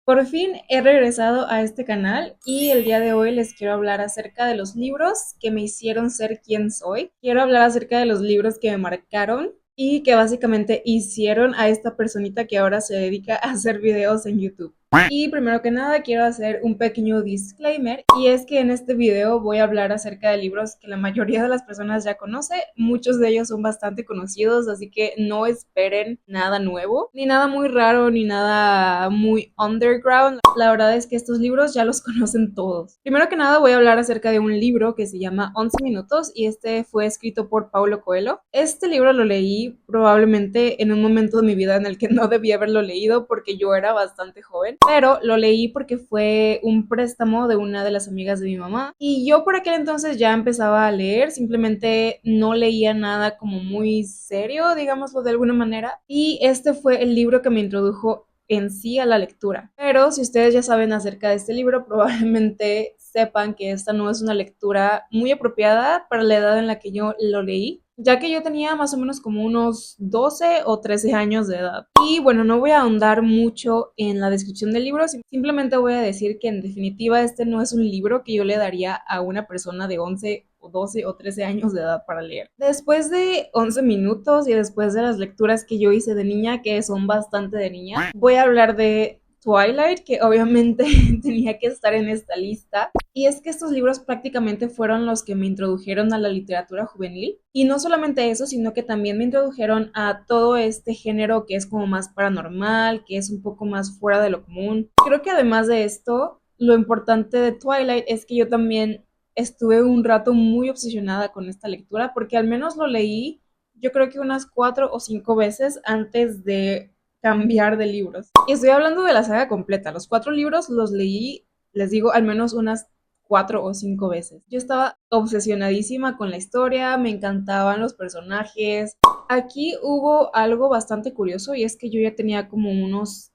Por fin he regresado a este canal y el día de hoy les quiero hablar acerca de los libros que me hicieron ser quien soy. Quiero hablar acerca de los libros que me marcaron y que básicamente hicieron a esta personita que ahora se dedica a hacer videos en YouTube. Y primero que nada quiero hacer un pequeño disclaimer y es que en este video voy a hablar acerca de libros que la mayoría de las personas ya conoce, muchos de ellos son bastante conocidos, así que no esperen nada nuevo, ni nada muy raro, ni nada muy underground. La verdad es que estos libros ya los conocen todos. Primero que nada voy a hablar acerca de un libro que se llama 11 minutos y este fue escrito por Paulo Coelho. Este libro lo leí probablemente en un momento de mi vida en el que no debía haberlo leído porque yo era bastante joven, pero lo leí porque fue un préstamo de una de las amigas de mi mamá y yo por aquel entonces ya empezaba a leer, simplemente no leía nada como muy serio, digámoslo de alguna manera, y este fue el libro que me introdujo en sí a la lectura. Pero si ustedes ya saben acerca de este libro, probablemente sepan que esta no es una lectura muy apropiada para la edad en la que yo lo leí, ya que yo tenía más o menos como unos 12 o 13 años de edad. Y bueno, no voy a ahondar mucho en la descripción del libro, simplemente voy a decir que en definitiva este no es un libro que yo le daría a una persona de 11 o 12 o 13 años de edad para leer. Después de 11 minutos y después de las lecturas que yo hice de niña, que son bastante de niña, voy a hablar de Twilight, que obviamente tenía que estar en esta lista. Y es que estos libros prácticamente fueron los que me introdujeron a la literatura juvenil. Y no solamente eso, sino que también me introdujeron a todo este género que es como más paranormal, que es un poco más fuera de lo común. Creo que además de esto, lo importante de Twilight es que yo también estuve un rato muy obsesionada con esta lectura, porque al menos lo leí yo creo que unas 4 o 5 veces antes de cambiar de libros. Y estoy hablando de la saga completa. Los 4 libros los leí, les digo, al menos unas 4 o 5 veces. Yo estaba obsesionadísima con la historia, me encantaban los personajes. Aquí hubo algo bastante curioso y es que yo ya tenía como unos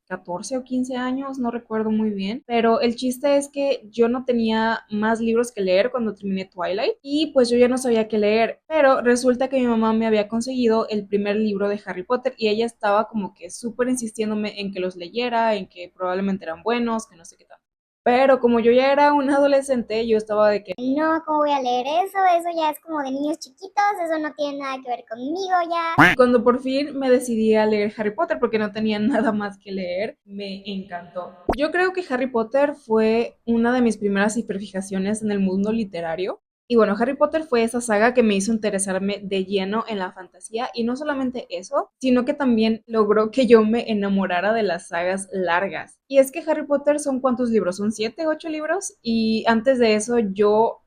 14 o 15 años, no recuerdo muy bien, pero el chiste es que yo no tenía más libros que leer cuando terminé Twilight y pues yo ya no sabía qué leer, pero resulta que mi mamá me había conseguido el primer libro de Harry Potter y ella estaba como que súper insistiéndome en que los leyera, en que probablemente eran buenos, que no sé qué tal. Pero como yo ya era un adolescente, yo estaba de que No, ¿cómo voy a leer eso? Eso ya es como de niños chiquitos, eso no tiene nada que ver conmigo ya. cuando por fin me decidí a leer Harry Potter porque no tenía nada más que leer, me encantó. Yo creo que Harry Potter fue una de mis primeras hiperfijaciones en el mundo literario. Y bueno, Harry Potter fue esa saga que me hizo interesarme de lleno en la fantasía y no solamente eso, sino que también logró que yo me enamorara de las sagas largas. Y es que Harry Potter son ¿cuántos libros? Son 7, 8 libros y antes de eso yo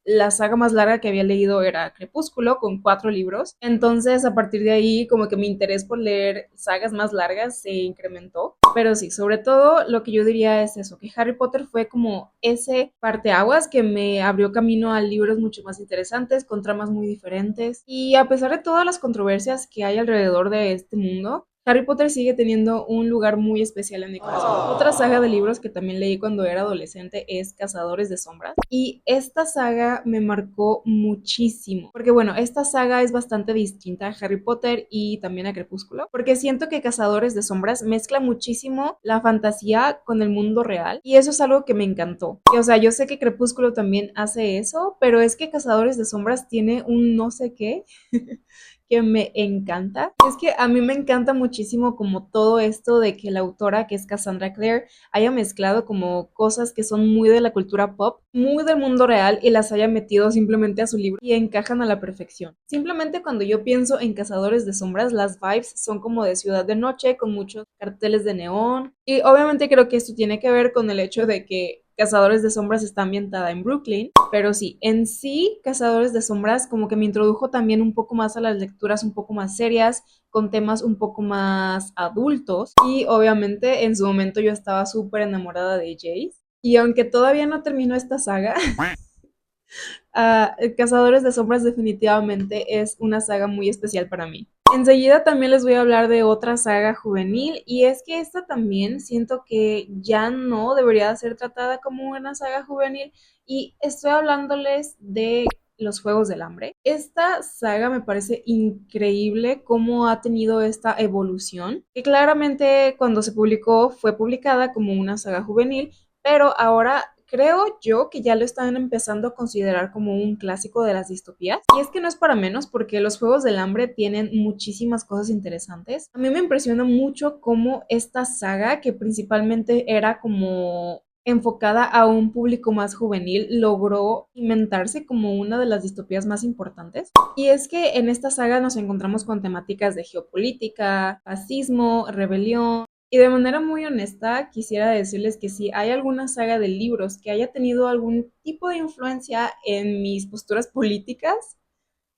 la saga más larga que había leído era Crepúsculo, con 4 libros. Entonces, a partir de ahí, como que mi interés por leer sagas más largas se incrementó. Pero sí, sobre todo lo que yo diría es eso, que Harry Potter fue como ese parteaguas que me abrió camino a libros mucho más interesantes, con tramas muy diferentes. Y a pesar de todas las controversias que hay alrededor de este mundo, Harry Potter sigue teniendo un lugar muy especial en mi corazón. Otra saga de libros que también leí cuando era adolescente es Cazadores de Sombras. Y esta saga me marcó muchísimo. Porque bueno, esta saga es bastante distinta a Harry Potter y también a Crepúsculo. Porque siento que Cazadores de Sombras mezcla muchísimo la fantasía con el mundo real. Y eso es algo que me encantó. Y, o sea, yo sé que Crepúsculo también hace eso, pero es que Cazadores de Sombras tiene un no sé qué que me encanta. Es que a mí me encanta muchísimo como todo esto de que la autora, que es Cassandra Clare, haya mezclado como cosas que son muy de la cultura pop, muy del mundo real y las haya metido simplemente a su libro y encajan a la perfección. Simplemente cuando yo pienso en Cazadores de Sombras, las vibes son como de ciudad de noche, con muchos carteles de neón y obviamente creo que esto tiene que ver con el hecho de que Cazadores de Sombras está ambientada en Brooklyn, pero sí, en sí, Cazadores de Sombras como que me introdujo también un poco más a las lecturas un poco más serias, con temas un poco más adultos, y obviamente en su momento yo estaba súper enamorada de Jace, y aunque todavía no terminó esta saga, Cazadores de Sombras definitivamente es una saga muy especial para mí. Enseguida también les voy a hablar de otra saga juvenil y es que esta también siento que ya no debería ser tratada como una saga juvenil y estoy hablándoles de Los Juegos del Hambre. Esta saga me parece increíble cómo ha tenido esta evolución, que claramente cuando se publicó fue publicada como una saga juvenil, pero ahora creo yo que ya lo están empezando a considerar como un clásico de las distopías. Y es que no es para menos porque los Juegos del Hambre tienen muchísimas cosas interesantes. A mí me impresiona mucho cómo esta saga, que principalmente era como enfocada a un público más juvenil, logró inventarse como una de las distopías más importantes. Y es que en esta saga nos encontramos con temáticas de geopolítica, fascismo, rebelión. Y de manera muy honesta, quisiera decirles que si hay alguna saga de libros que haya tenido algún tipo de influencia en mis posturas políticas,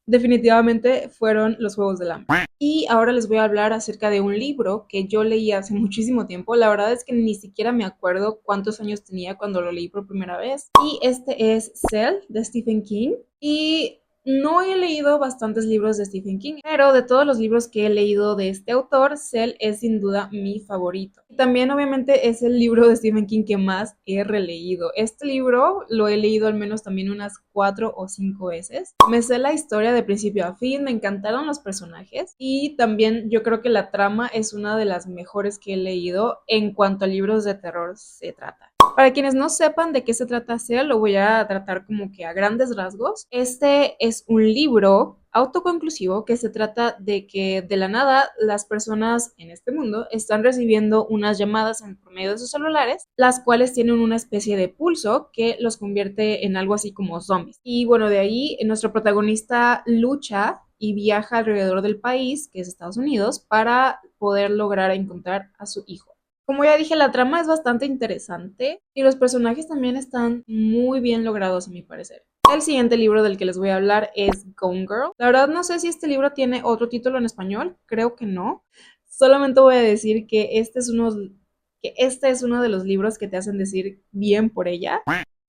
definitivamente fueron Los Juegos del Hambre. Y ahora les voy a hablar acerca de un libro que yo leí hace muchísimo tiempo. La verdad es que ni siquiera me acuerdo cuántos años tenía cuando lo leí por primera vez. Y este es Cell de Stephen King. Y no he leído bastantes libros de Stephen King, pero de todos los libros que he leído de este autor, Cell es sin duda mi favorito. Y también obviamente es el libro de Stephen King que más he releído. Este libro lo he leído al menos también unas 4 o 5 veces. Me sé la historia de principio a fin, me encantaron los personajes y también yo creo que la trama es una de las mejores que he leído en cuanto a libros de terror se trata. Para quienes no sepan de qué se trata Cell, lo voy a tratar como que a grandes rasgos. Este es un libro autoconclusivo que se trata de que de la nada las personas en este mundo están recibiendo unas llamadas por medio de sus celulares, las cuales tienen una especie de pulso que los convierte en algo así como zombies. Y bueno, de ahí nuestro protagonista lucha y viaja alrededor del país, que es Estados Unidos, para poder lograr encontrar a su hijo. Como ya dije, la trama es bastante interesante y los personajes también están muy bien logrados a mi parecer. El siguiente libro del que les voy a hablar es Gone Girl. La verdad no sé si este libro tiene otro título en español, creo que no. Solamente voy a decir que este es uno de los libros que te hacen decir bien por ella.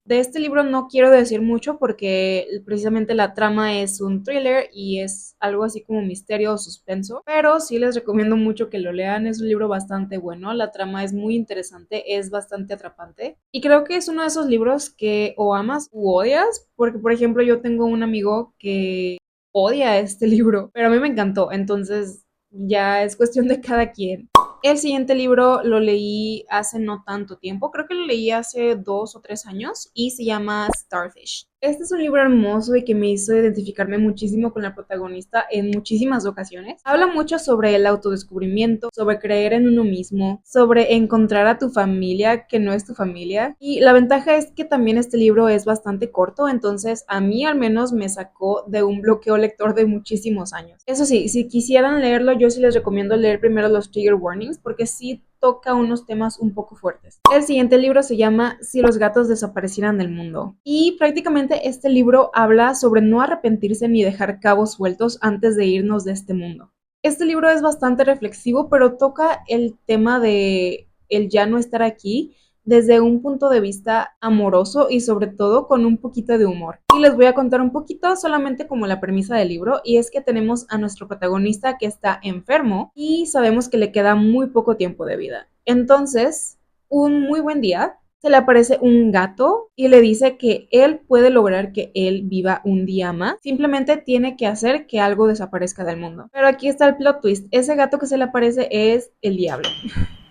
De este libro no quiero decir mucho porque precisamente la trama es un thriller y es algo así como misterio o suspenso, pero sí les recomiendo mucho que lo lean, es un libro bastante bueno, la trama es muy interesante, es bastante atrapante y creo que es uno de esos libros que o amas u odias, porque por ejemplo yo tengo un amigo que odia este libro, pero a mí me encantó, entonces ya es cuestión de cada quien. El siguiente libro lo leí hace no tanto tiempo, creo que lo leí hace 2 o 3 años y se llama Starfish. Este es un libro hermoso y que me hizo identificarme muchísimo con la protagonista en muchísimas ocasiones. Habla mucho sobre el autodescubrimiento, sobre creer en uno mismo, sobre encontrar a tu familia que no es tu familia. Y la ventaja es que también este libro es bastante corto, entonces a mí al menos me sacó de un bloqueo lector de muchísimos años. Eso sí, si quisieran leerlo, yo sí les recomiendo leer primero los trigger warnings porque sí toca unos temas un poco fuertes. El siguiente libro se llama Si los gatos desaparecieran del mundo. Y prácticamente este libro habla sobre no arrepentirse ni dejar cabos sueltos antes de irnos de este mundo. Este libro es bastante reflexivo, pero toca el tema de el ya no estar aquí desde un punto de vista amoroso y sobre todo con un poquito de humor. Y les voy a contar un poquito solamente como la premisa del libro, y es que tenemos a nuestro protagonista que está enfermo y sabemos que le queda muy poco tiempo de vida. Entonces, un muy buen día, se le aparece un gato y le dice que él puede lograr que él viva un día más. Simplemente tiene que hacer que algo desaparezca del mundo. Pero aquí está el plot twist. Ese gato que se le aparece es el diablo.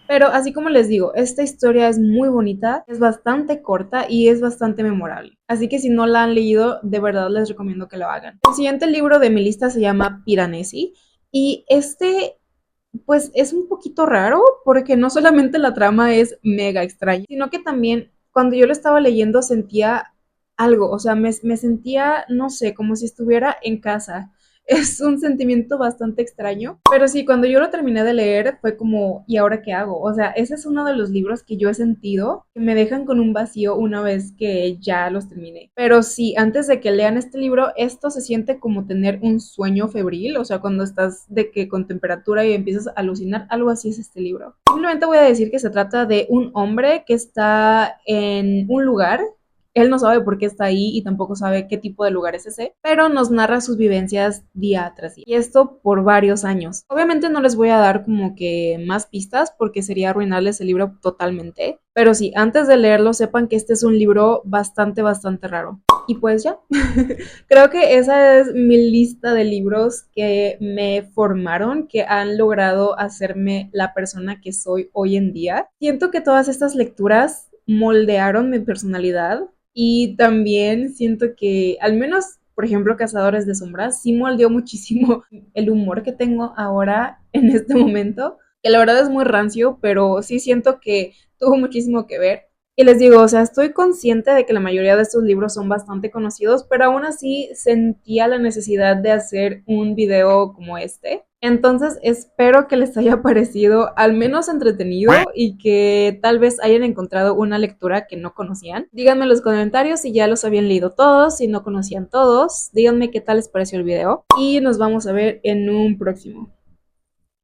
Pero así como les digo, esta historia es muy bonita, es bastante corta y es bastante memorable. Así que si no la han leído, de verdad les recomiendo que lo hagan. El siguiente libro de mi lista se llama Piranesi y pues es un poquito raro porque no solamente la trama es mega extraña, sino que también cuando yo lo estaba leyendo sentía algo, o sea, me sentía, no sé, como si estuviera en casa. Es un sentimiento bastante extraño, pero sí, cuando yo lo terminé de leer fue como, ¿y ahora qué hago? O sea, ese es uno de los libros que yo he sentido que me dejan con un vacío una vez que ya los terminé. Pero sí, antes de que lean este libro, esto se siente como tener un sueño febril, o sea, cuando estás de que con temperatura y empiezas a alucinar, algo así es este libro. Simplemente voy a decir que se trata de un hombre que está en un lugar. Él no sabe por qué está ahí y tampoco sabe qué tipo de lugar es ese, pero nos narra sus vivencias día tras día. Y esto por varios años. Obviamente no les voy a dar como que más pistas porque sería arruinarles el libro totalmente. Pero sí, antes de leerlo sepan que este es un libro bastante raro. Y pues ya, creo que esa es mi lista de libros que me formaron, que han logrado hacerme la persona que soy hoy en día. Siento que todas estas lecturas moldearon mi personalidad y también siento que, al menos, por ejemplo, Cazadores de Sombras, sí moldeó muchísimo el humor que tengo ahora en este momento, que la verdad es muy rancio, pero sí siento que tuvo muchísimo que ver. Y les digo, o sea, estoy consciente de que la mayoría de estos libros son bastante conocidos, pero aún así sentía la necesidad de hacer un video como este. Entonces espero que les haya parecido al menos entretenido y que tal vez hayan encontrado una lectura que no conocían. Díganme en los comentarios si ya los habían leído todos, si no conocían todos. Díganme qué tal les pareció el video y nos vamos a ver en un próximo.